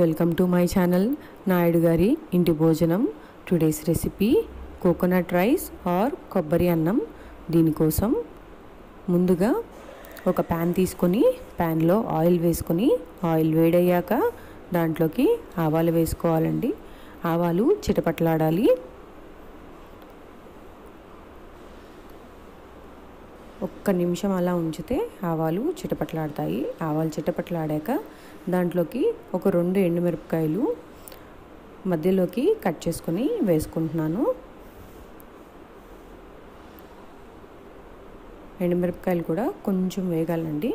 Welcome to my channel Naidu గారి ఇంటి భోజనం. Today's recipe coconut rice or కొబ్బరి అన్నం. దీనికోసం ముందుగా ఒక ప్యాన్ తీసుకొని ప్యాన్లో ఆయిల్ వేసుకొని ఆయిల్ వేడయ్యాక దాంట్లోకి ఆవాలు వేసుకోవాలండి. ఆవాలు చిటపట్లాడాలి. ఒక్క నిమిషం అలా ఉంచితే ఆవాలు చిటపట్లాడతాయి. ఆవాలు చిటపట్లాడాక దాంట్లోకి ఒక 2 ఎండుమిరపకాయలు మధ్యలోకి కట్ చేసుకొని వేసుకుంటున్నాను. ఎండుమిరపకాయలు కూడా కొంచెం వేగాలండి,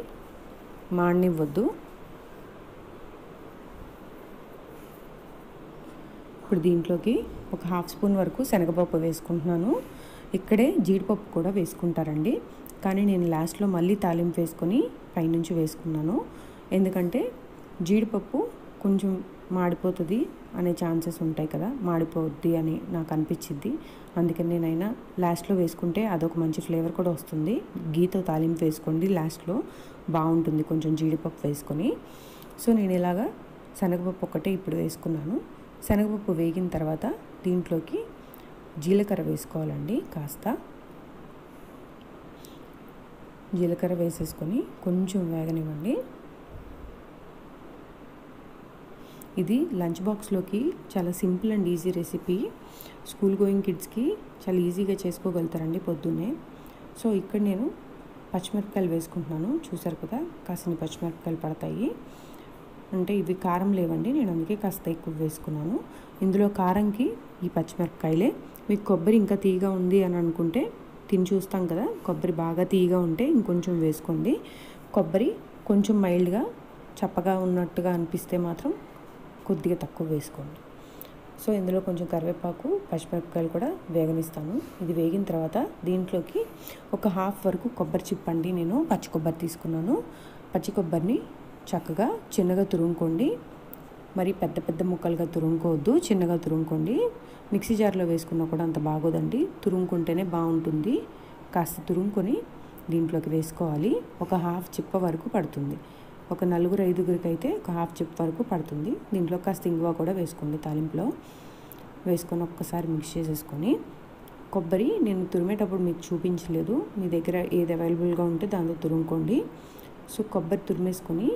మాడనివ్వద్దు. ఇప్పుడు దీంట్లోకి ఒక 1/2 స్పూన్ వరకు శనగపప్పు వేసుకుంటున్నాను. ఇక్కడే జీడిపప్పు కూడా వేసుకుంటారండి, కానీ నేను లాస్ట్లో మళ్ళీ తాలింపు వేసుకొని పైనుంచి వేసుకున్నాను. ఎందుకంటే జీడిపప్పు కొంచెం మాడిపోతుంది అనే ఛాన్సెస్ ఉంటాయి కదా, మాడిపోద్ది అని నాకు అనిపించింది. అందుకని నేనైనా లాస్ట్లో వేసుకుంటే అదొక మంచి ఫ్లేవర్ కూడా వస్తుంది. గీతో తాలింపు వేసుకోండి, లాస్ట్లో బాగుంటుంది కొంచెం జీడిపప్పు వేసుకొని. సో నేను ఇలాగా శనగపప్పు ఒకటే ఇప్పుడు వేసుకున్నాను. శనగపప్పు వేగిన తర్వాత దీంట్లోకి జీలకర్ర వేసుకోవాలండి. కాస్త జీలకర్ర వేసేసుకొని కొంచెం వేగనివ్వండి. ఇది లంచ్ బాక్స్లోకి చాలా simple and easy recipe. School going కిడ్స్కి చాలా ఈజీగా చేసుకోగలుగుతారండి పొద్దున్నే. సో ఇక్కడ నేను పచ్చిమిరపకాయలు వేసుకుంటున్నాను. చూసారు కదా, కాసిన పచ్చిమిరపకాయలు పడతాయి. అంటే ఇవి కారం లేవండి, నేను అందుకే కాస్త ఎక్కువ వేసుకున్నాను. ఇందులో కారంకి ఈ పచ్చిమిరపకాయలే. మీకు కొబ్బరి ఇంకా తీయగా ఉంది అని అనుకుంటే, తిని చూస్తాం కదా, కొబ్బరి బాగా తీయగా ఉంటే ఇంకొంచెం వేసుకోండి. కొబ్బరి కొంచెం మైల్డ్గా చప్పగా ఉన్నట్టుగా అనిపిస్తే మాత్రం కొద్దిగా తక్కువ వేసుకోండి. సో ఇందులో కొంచెం కరివేపాకు, పచ్చిమిరపకాయలు కూడా వేగనిస్తాను. ఇది వేగిన తర్వాత దీంట్లోకి ఒక 1/2 వరకు కొబ్బరి చిప్పండి. నేను పచ్చి కొబ్బరి తీసుకున్నాను. పచ్చి కొబ్బరిని చక్కగా చిన్నగా తురుముకోండి. మరి పెద్ద పెద్ద ముక్కలుగా తురుముకోవద్దు, చిన్నగా తురుముకోండి. మిక్సీ జార్లో వేసుకున్నా కూడా అంత బాగోదండి, తురుముకుంటేనే బాగుంటుంది. కాస్త తురుముకొని దీంట్లోకి వేసుకోవాలి. ఒక 1/2 చిప్ప వరకు పడుతుంది. ఒక 4-5 అయితే ఒక 1/2 చిప్ప వరకు పడుతుంది. దీంట్లో కాస్త ఇంగువ కూడా వేసుకోండి. తాలింపులో వేసుకొని ఒక్కసారి మిక్స్ చేసేసుకొని, కొబ్బరి నేను తురిమేటప్పుడు మీకు చూపించలేదు, మీ దగ్గర ఏది అవైలబుల్గా ఉంటే దాంతో తురుముకోండి. సో కొబ్బరి తురిమేసుకొని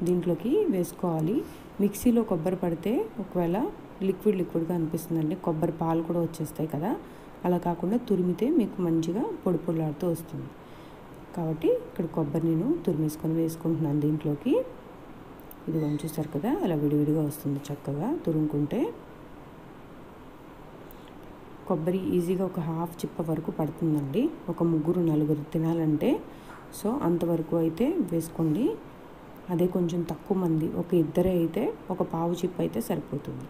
దీంట్లోకి వేసుకోవాలి. మిక్సీలో కొబ్బరి పడితే ఒకవేళ లిక్విడ్గా అనిపిస్తుందండి, కొబ్బరి పాలు కూడా వచ్చేస్తాయి కదా. అలా కాకుండా తురిమితే మీకు మంచిగా పొడి పొడిలాడుతూ వస్తుంది. కాబట్టి ఇక్కడ కొబ్బరి నేను తురిమేసుకొని వేసుకుంటున్నాను దీంట్లోకి. ఇది చూసారు కదా, అలా విడివిడిగా వస్తుంది చక్కగా తురుముకుంటే. కొబ్బరి ఈజీగా ఒక 1/2 చిప్ప వరకు పడుతుందండి, ఒక 3-4 తినాలంటే. సో అంతవరకు అయితే వేసుకోండి. అదే కొంచెం తక్కువ మంది, ఒక 2 అయితే ఒక 1/2 చిప్ప అయితే సరిపోతుంది.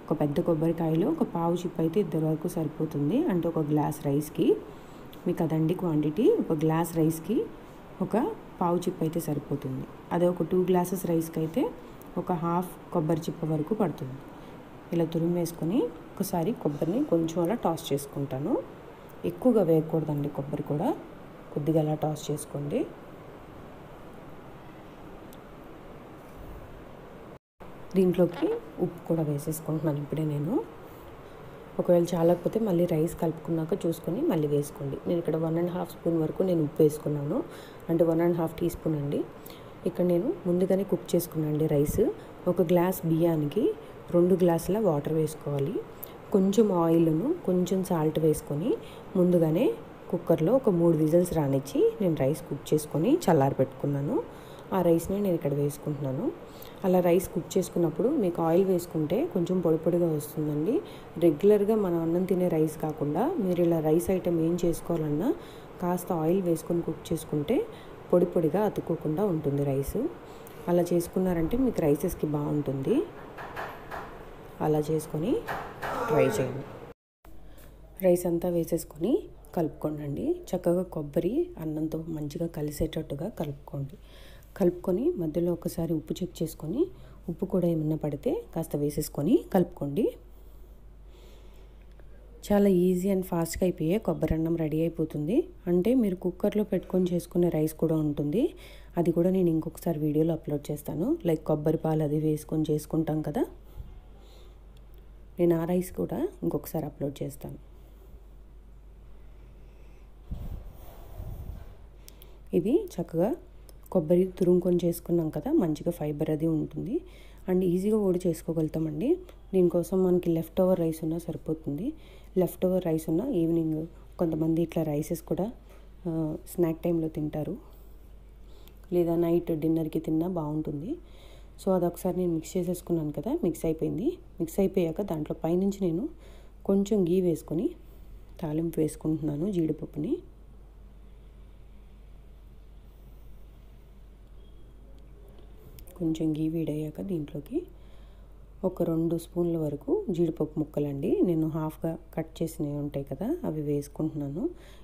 ఒక పెద్ద కొబ్బరికాయలో ఒక 1/2 చిప్ప అయితే 2 వరకు సరిపోతుంది. అంటే ఒక గ్లాస్ రైస్కి మీకు అదండి క్వాంటిటీ. ఒక గ్లాస్ రైస్కి ఒక 1/2 చిప్ప అయితే సరిపోతుంది. అదే ఒక 2 గ్లాసెస్ రైస్కి అయితే ఒక 1/2 కొబ్బరి చిప్ప వరకు పడుతుంది. ఇలా తురిమి వేసుకొని ఒకసారి కొబ్బరిని కొంచెం అలా టాస్ చేసుకుంటాను. ఎక్కువగా వేయకూడదండి కొబ్బరి కూడా, కొద్దిగా అలా టాస్ చేసుకోండి. దీంట్లోకి ఉప్పు కూడా వేసేసుకుంటున్నాను ఇప్పుడే నేను. ఒకవేళ చాలకపోతే మళ్ళీ రైస్ కలుపుకున్నాక చూసుకొని మళ్ళీ వేసుకోండి. నేను ఇక్కడ 1.5 స్పూన్ వరకు నేను ఉప్పు వేసుకున్నాను, అంటే 1.5 టీ స్పూన్ అండి. ఇక్కడ నేను ముందుగానే కుక్ చేసుకున్నానండి రైస్. ఒక గ్లాస్ బియ్యానికి 2 గ్లాసుల వాటర్ వేసుకోవాలి. కొంచెం ఆయిల్ను కొంచెం సాల్ట్ వేసుకొని ముందుగానే కుక్కర్లో ఒక 3 విజిల్స్ రానిచ్చి నేను రైస్ కుక్ చేసుకొని చల్లారి పెట్టుకున్నాను. ఆ రైస్ని నేను ఇక్కడ వేసుకుంటున్నాను. అలా రైస్ కుక్ చేసుకున్నప్పుడు మీకు ఆయిల్ వేసుకుంటే కొంచెం పొడి పొడిగా వస్తుందండి. రెగ్యులర్గా మనం అన్నం తినే రైస్ కాకుండా మీరు ఇలా రైస్ ఐటెం ఏం చేసుకోవాలన్నా కాస్త ఆయిల్ వేసుకొని కుక్ చేసుకుంటే పొడి పొడిగా అతుక్కోకుండా ఉంటుంది రైస్. అలా చేసుకున్నారంటే మీకు రైసెస్కి బాగుంటుంది. అలా చేసుకొని ట్రై చేయండి. రైస్ అంతా వేసేసుకొని కలుపుకోండి. చక్కగా కొబ్బరి అన్నంతో మంచిగా కలిసేటట్టుగా కలుపుకొని మధ్యలో ఒకసారి ఉప్పు చెక్ చేసుకొని, ఉప్పు కూడా ఏమన్నా పడితే కాస్త వేసేసుకొని కలుపుకోండి. చాలా ఈజీ అండ్ ఫాస్ట్గా అయిపోయే కొబ్బరి అన్నం రెడీ అయిపోతుంది. అంటే మీరు కుక్కర్లో పెట్టుకొని చేసుకునే రైస్ కూడా ఉంటుంది. అది కూడా నేను ఇంకొకసారి వీడియోలో అప్లోడ్ చేస్తాను. లైక్ కొబ్బరి పాలు అది వేసుకొని చేసుకుంటాం కదా, నేను ఆ రైస్ కూడా ఇంకొకసారి అప్లోడ్ చేస్తాను. ఇది చక్కగా కొబ్బరి తురుముకొని చేసుకున్నాం కదా, మంచిగా ఫైబర్ అది ఉంటుంది అండ్ ఈజీగా కూడా చేసుకోగలుగుతామండి. దీనికోసం మనకి లెఫ్ట్ ఓవర్ రైస్ ఉన్నా సరిపోతుంది. లెఫ్ట్ ఓవర్ రైస్ ఉన్న ఈవినింగ్ కొంతమంది ఇట్లా రైసెస్ కూడా స్నాక్ టైంలో తింటారు, లేదా నైట్ డిన్నర్కి తిన్నా బాగుంటుంది. సో అదొకసారి నేను మిక్స్ చేసేసుకున్నాను కదా, మిక్స్ అయిపోయింది. మిక్స్ అయిపోయాక దాంట్లో పైనుంచి నేను కొంచెం గీ వేసుకొని తాలింపు వేసుకుంటున్నాను, జీడిపప్పుని. కొంచెం గీ వేడయ్యాక దీంట్లోకి ఒక 2 స్పూన్ల వరకు జీడిపప్పు ముక్కలండి, నేను హాఫ్గా కట్ చేసినవి ఉంటాయి కదా అవి వేసుకుంటున్నాను.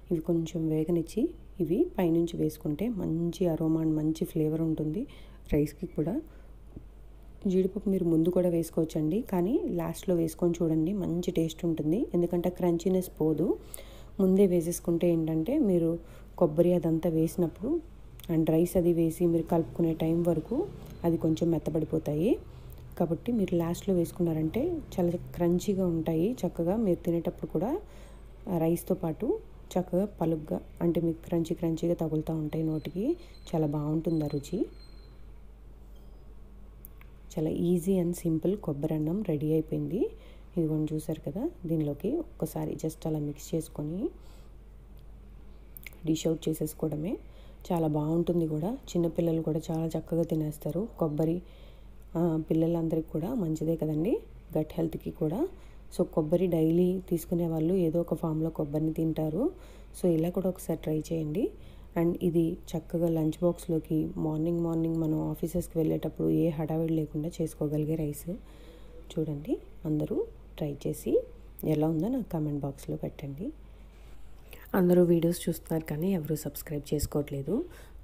ఇవి కొంచెం వేగనిచ్చి ఇవి పైనుంచి వేసుకుంటే మంచి అరోమా అండ్ మంచి ఫ్లేవర్ ఉంటుంది రైస్కి కూడా. జీడిపప్పు మీరు ముందు కూడా వేసుకోవచ్చండి, కానీ లాస్ట్లో వేసుకొని చూడండి, మంచి టేస్ట్ ఉంటుంది. ఎందుకంటే క్రంచీనెస్ పోదు. ముందే వేసేసుకుంటే ఏంటంటే మీరు కొబ్బరి అదంతా వేసినప్పుడు అండ్ రైస్ అది వేసి మీరు కలుపుకునే టైం వరకు అది కొంచెం మెత్తబడిపోతాయి. కాబట్టి మీరు లాస్ట్లో వేసుకున్నారంటే చాలా క్రంచీగా ఉంటాయి. చక్కగా మీరు తినేటప్పుడు కూడా రైస్తో పాటు చక్కగా పలుగ్గా, అంటే మీకు క్రంచీగా తగులుతూ ఉంటాయి నోటికి. చాలా బాగుంటుంది ఆ రుచి. చాలా ఈజీ అండ్ సింపుల్ కొబ్బరి అన్నం రెడీ అయిపోయింది. ఇదిగోండి చూసారు కదా, దీనిలోకి ఒక్కసారి జస్ట్ అలా మిక్స్ చేసుకొని డిష్ అవుట్ చేసేసుకోవడమే. చాలా బాగుంటుంది కూడా, చిన్నపిల్లలు కూడా చాలా చక్కగా తినేస్తారు. కొబ్బరి పిల్లలందరికీ కూడా మంచిదే కదండి, గట్ హెల్త్కి కూడా. సో కొబ్బరి డైలీ తీసుకునే వాళ్ళు ఏదో ఒక ఫామ్లో కొబ్బరిని తింటారు. సో ఇలా కూడా ఒకసారి ట్రై చేయండి. అండ్ ఇది చక్కగా లంచ్ బాక్స్లోకి మార్నింగ్ మనం ఆఫీసెస్కి వెళ్ళేటప్పుడు ఏ హడావిడి లేకుండా చేసుకోగలిగే రైస్. చూడండి, అందరూ ట్రై చేసి ఎలా ఉందో నాకు కామెంట్ బాక్స్లో పెట్టండి. అందరూ వీడియోస్ చూస్తున్నారు కానీ ఎవరు సబ్స్క్రైబ్ చేసుకోవట్లేదు.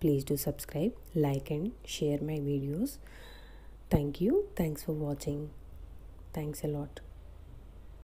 Please do subscribe, like and share my videos. Thanks for watching. Thanks a lot.